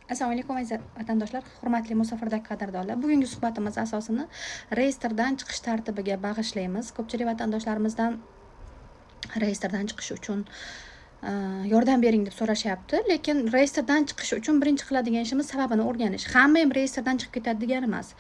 Assalomu alaykum aziz vatandoshlar, hurmatli musofirdagi qadrdonlar. Bugungi suhbatimiz asosini reyestrdan chiqish tartibiga bag'ishlaymiz. Ko'pchilik vatandoshlarimizdan reyestrdan chiqish uchun yordam bering deb so'rashyapti. Lekin reyestrdan chiqish uchun birinchi qiladigan ishimiz sababini o'rganish. Hamma ham reyestrdan chiqib ketadi degani emas.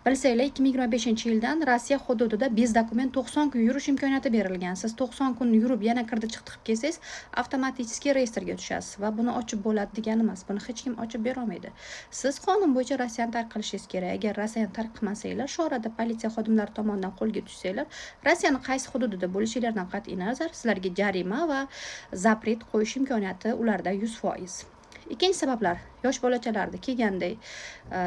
Bilsanglar, 2025-yildan Rossiya hududida bez dokument 90 kun yurish imkoniyati berilgan. Siz 90 kun yurib yana kirdi chiqib kelsangiz, avtomatik reyestrga tushasiz va buni ochib bo'ladi degani emas. Buni hech kim ochib bera olmaydi. Siz qonun bo'yicha Rossiyani tark qilishingiz kerak. Agar Rossiyani tark qilmasanglar, shu orada politsiya xodimlari tomonidan qo'lga tushsanglar, Rossiyani qaysi hududida bo'lishinglardan qat'iy nazar sizlarga jarima va zapret qo'yish imkoniyati ularda 100%. Ikkinchi sabablar, yosh bolachalarni kelganday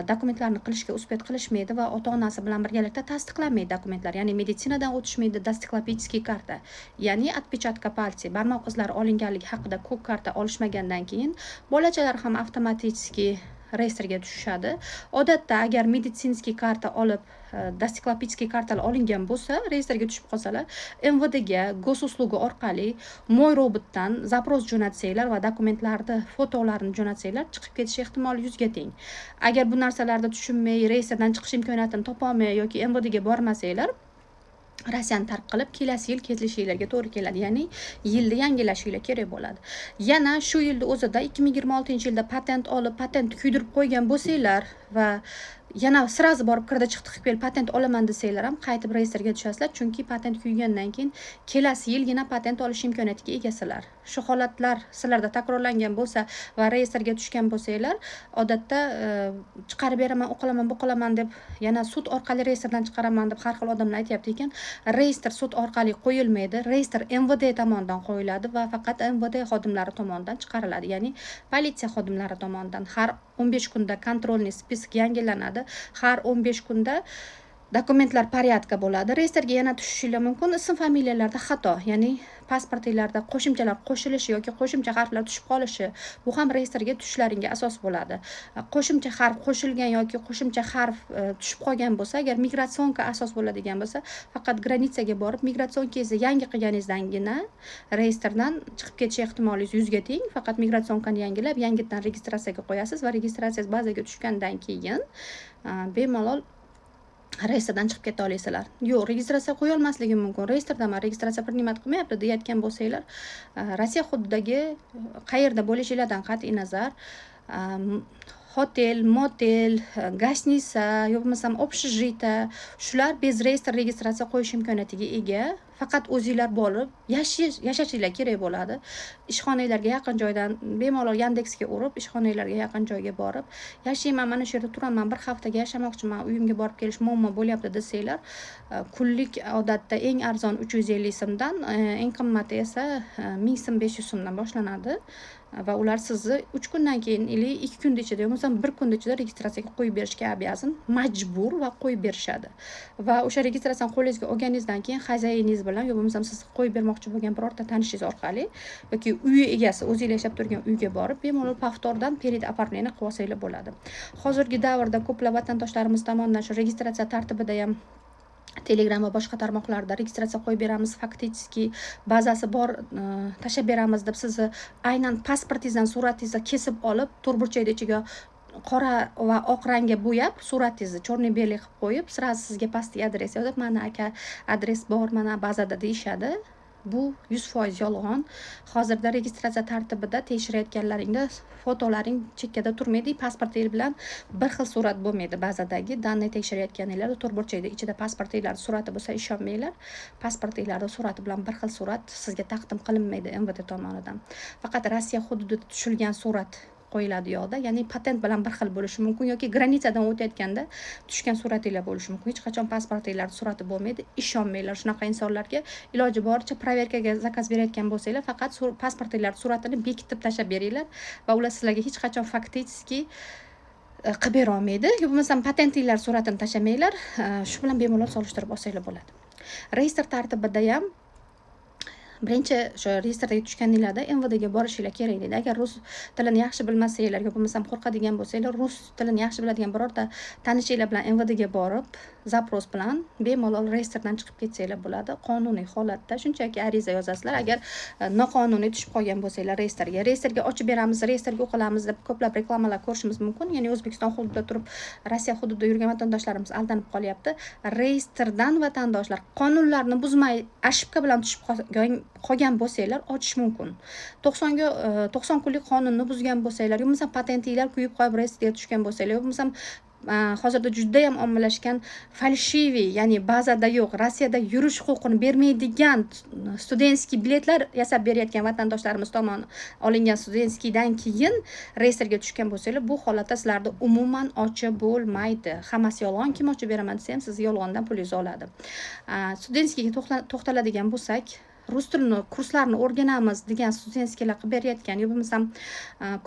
dokumentlarni qilishga uspet qilishmaydi va ota-onasi bilan birgalikda tasdiqlanmaydi dokumentlar. Ya'ni meditsinadan o'tishmaydi, dastiklopический karta, ya'ni отпечатка пальцев, barmoq izlari olinganligi haqida ko'p karta olishmagandan keyin bolachalar ham avtomatik reyestrga tushishadi. Odatda agar meditsinskiy karta olib, dastiklopический kartalar olingan bo'lsa, reyestrga tushib qolsalar, MVDga gosusluga orqali mo'y robotdan zapros jo'natsanglar va dokumentlarni fotolarini jo'natsanglar, chiqib ketish ehtimoli 100 ga teng. Agar bu narsalarni tushunmay, reyestrdan chiqish imkoniyatini topolmay yoki MVDga bormasanglar, Rossiyani tark qilib kelasi yil kelishinglarga to'g'ri keladi. Ya'ni yilda yangilashinglar kerak bo'ladi. Yana shu yilda o'zida 2026-yilda patent olib, patent kuydirib qo'ygan bo'lsanglar va yana sirazi borib kirdi chiqdi qilib kelib patent olaman desanglar ham qaytib reyestrga tushasizlar, chunki patent kuygandan keyin kelasi yilgina patent olish imkoniyatiga egasizlar. Shu holatlar sizlarda takrorlangan bo'lsa va reyestrga tushgan bo'lsanglar, odatda chiqarib beraman, u qilaman, bu qilaman deb yana sud orqali reyestrdan chiqaraman deb har xil odamlar aytayapti ekan. Reyestr sud orqali qo'yilmaydi, reyestr MVD tomonidan qo'yiladi va faqat MVD xodimlari tomonidan chiqariladi. Ya'ni politsiya xodimlari tomonidan har 15 kunda kontrolniy spisk yangilanadi. Har 15 kunda dokumentlar porядка bo'ladi. Reyestrga yana tushishingiz mumkin. Ism familiyalarda xato, ya'ni pasportinglarda qo'shimchalar qo'shilishi yoki qo'shimcha harflar tushib qolishi, bu ham reyestrga tushishlaringga asos bo'ladi. Qo'shimcha harf qo'shilgan yoki qo'shimcha harf tushib qolgan bo'lsa, agar migratsionka asos bo'ladigan bo'lsa, faqat granitsaga borib migratsionkangizni yangi qilganingizdangina reyestrdan chiqib ketish ehtimolinguz 100 ga teng. Faqat migratsionkani yangilab, yangitdan registratsiyaga qo'yasiz va registratsiyangiz bazaga tushgandan keyin bemalol reyestrdan chiqib keta olasizlar. Yo'q, registratsiya qo'ya olmasligim mumkin. Reyestrdaman, registratsiya bir nima qilmayapti deyotgan bo'lsanglar, Rossiya hududidagi qayerda bo'lishinglardan qat'iy nazar, hotel, motel, gastnitsa, yo'q bo'lmasam общежитие, shular bez reyestr registratsiya qo'yish imkoniyatiga ega. Faqat o'zingizlar borib yashashinglar kerak bo'ladi. Ishxonanglarga yaqin joydan bemalol Yandexga urib, ishxonanglarga yaqin joyga borib, yashayman, mana shu yerda turaman, bir haftaga yashamoqchiman, uyimga borib kelish muammo bo'lyapti desanglar, kunlik odatda eng arzon 350 so'mdan, eng qimmati esa 1000 so'm 500 so'mdan boshlanadi. Va ular sizni 3 kundan keyin ili 2 kun ichida yoki 1 kun ichida registratsiyaga qo'yib berishga obязан, majbur va qo'yib berishadi. Va o'sha registratsiyani qo'lingizga olganingizdan keyin xo'jayiningiz bilan yoki bo'lmasam siz qo'yib bermoqchi bo'lgan birorta tanishingiz orqali yoki uy egasi o'zingiz yashab turgan uyga borib bemalol повторdan перед оформление qilib olsanglar bo'ladi. Hozirgi davrda ko'plab vatandoshlarimiz tomonidan shu registratsiya tartibida ham Telegram va boshqa tarmoqlarda registratsiya qo'yib beramiz, faktiski bazasi bor, tashab beramiz deb sizni aynan pasportingizdan suratingizni kesib olib, to'rtburchakning ichiga qora va oq rangga bo'yab, suratingizni chorniy bellik qilib qo'yib, sirazi sizga pastga adres yozib, mana aka adres bor, mana bazada deyishadi. Bu 100% yolg'on. Hozirda registratsiya tartibida tekshirayotganlaringda fotolaring chekkada turmaydi, pasportingiz bilan bir xil surat bo'lmaydi bazadagi. Danni tekshirayotganinglarda to'rtburchakning ichida pasportinglar surati bo'lsa ishonmanglar. Pasportinglarda surati bilan bir xil surat sizga taqdim qilinmaydi MVD tomonidan. Faqat Rossiya hududida tushilgan surat qo'yiladi yo'qda, ya'ni patent bilan bir xil bo'lishi mumkin yoki granitsadan o'tayotganda tushgan suratinglar bo'lishi mumkin. Hech qachon pasportinglar surati bo'lmaydi. Ishonmanglar shunaqa insonlarga. Iloji boricha proverkaga zakaz berayotgan bo'lsanglar, faqat pasportinglar suratini bekitib tashab beringlar va ular sizlarga hech qachon faktiski qilib bera olmaydi. Yo'q bo'lmasam patentinglar suratini tashamanglar. Shu bilan bemalol solishtirib olsanglar bo'ladi. Reyestr tartibida ham birinchi shu reyestrga tushganinglarda MVDga borishinglar kerak deydi. Agar rus tilini yaxshi bilmasanglar yoki bo'lmasam qo'rqadigan bo'lsanglar, rus tilini yaxshi biladigan birorta tanishinglar bilan MVDga borib, zapros bilan bemalol reyestrdan chiqib ketsanglar bo'ladi. Qonuniy holatda shunchaki ariza yozasizlar. Agar noqonuniy tushib qolgan bo'lsanglar reyestrga ochib beramiz, reyestrga o'qilamiz deb ko'plab reklamalar ko'rishimiz mumkin. Ya'ni O'zbekiston hududida turib Rossiya hududida yurgan vatandoshlarimiz aldanib qolyapti. Reyestrdan vatandoshlar qonunlarni buzmay ошибка bilan tushib qolgan bo'lsanglar ochish mumkin. 90 kunlik qonunni buzgan bo'lsanglar, yo bo'lmasa patentinglar kuyib qo'yib reyestrga tushgan bo'lsanglar, yo bo'lmasa hozirda juda ham ommalashgan falshiviy, ya'ni bazada yo'q, Rossiyada yurish huquqini bermaydigan studentskiy biletlar yasab berayotgan vatandoshlarimiz tomonidan olingan studentskiydan keyin reyestrga tushgan bo'lsanglar, bu holatda sizlarda umuman ochib bo'lmaydi. Hammasi yolg'on. Kim ochib beraman desa ham siz yolg'ondan pulingizni oladi. Studentskiyga to'xtaladigan bo'lsak, rus tilini kurslarini o'rganamiz degan studentskiyalar qilib berayotgan, yo bo'lmasam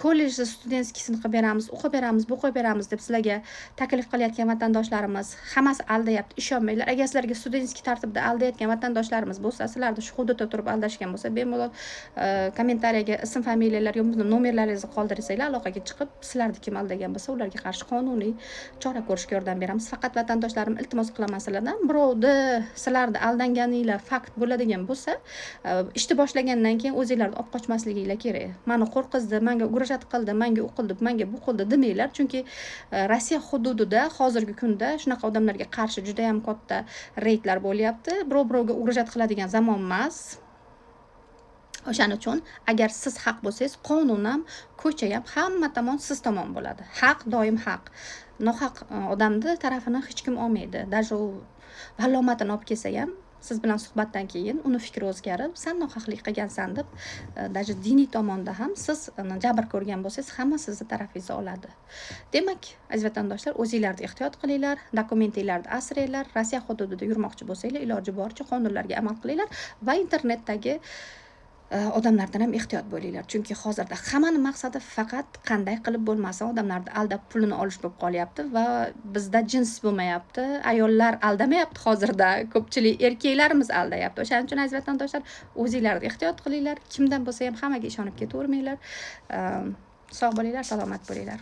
kollejda studentskisini qilib beramiz, o'qib beramiz, bu qo'yib beramiz deb sizlarga taklif qilayotgan vatandoshlarimiz hammasi aldayapti. Ishonmanglar. Agar sizlarga studentskiy tartibda aldayotgan vatandoshlarimiz bo'lsa, sizlarni shu hududda turib aldashgan bo'lsa, bemalol kommentariyaga ism, familiyalar yo bo'lmasa nomerlaringizni qoldirsanglar, aloqaga chiqib, sizlarni kim aldagan bo'lsa, ularga qarshi qonuniy chora ko'rishga yordam beramiz. Faqat vatandoshlarim iltimos qilaman sizlardan, birovni sizlarni aldanganinglar fakt bo'ladigan bo'lsa, ishni boshlagandan keyin o'zinglarni olib qochmasliginglar kerak. Meni qo'rqizdi, menga ugrajat qildi, menga u qildi, menga bu qildi demanglar, chunki Rossiya hududida hozirgi kunda shunaqa odamlarga qarshi juda ham katta reydlar bo'lyapti. Birov-birovga ugrajat qiladigan zamon emas. O'shaning uchun agar siz haq bo'lsangiz, qonun ham, ko'cha ham, hamma tomon siz tomon bo'ladi. Haq doim haq. Nohaq odamni tarafini hech kim olmaydi. Даже u vallomatini olib kelsa ham, siz bilan suhbatdan keyin uni fikri o'zgarib, sen nohaqlik qilgansan deb, даже diniy tomonda ham siz jabr ko'rgan bo'lsangiz, hamma sizni tarafingizni oladi. Demak, aziz vatandoshlar, o'zinglarni ehtiyot qilinglar, dokumentinglarni asranglar, Rossiya hududida yurmoqchi bo'lsanglar, iloji boricha qonunlarga amal qilinglar va internetdagi odamlardan ham ehtiyot bo'linglar. Chunki hozirda hammani maqsadi faqat qanday qilib bo'lmasin odamlarni aldab pulini olish bo'lib qolyapti va bizda jins bo'lmayapti. Ayollar aldamayapti hozirda, ko'pchilik erkaklarimiz aldayapti. O'shaning uchun aziz vatandoshlar, o'zinglarni ehtiyot qilinglar. Kimdan bo'lsa ham hammaga ishonib ketavermanglar. Sog' bo'linglar, salomat bo'linglar.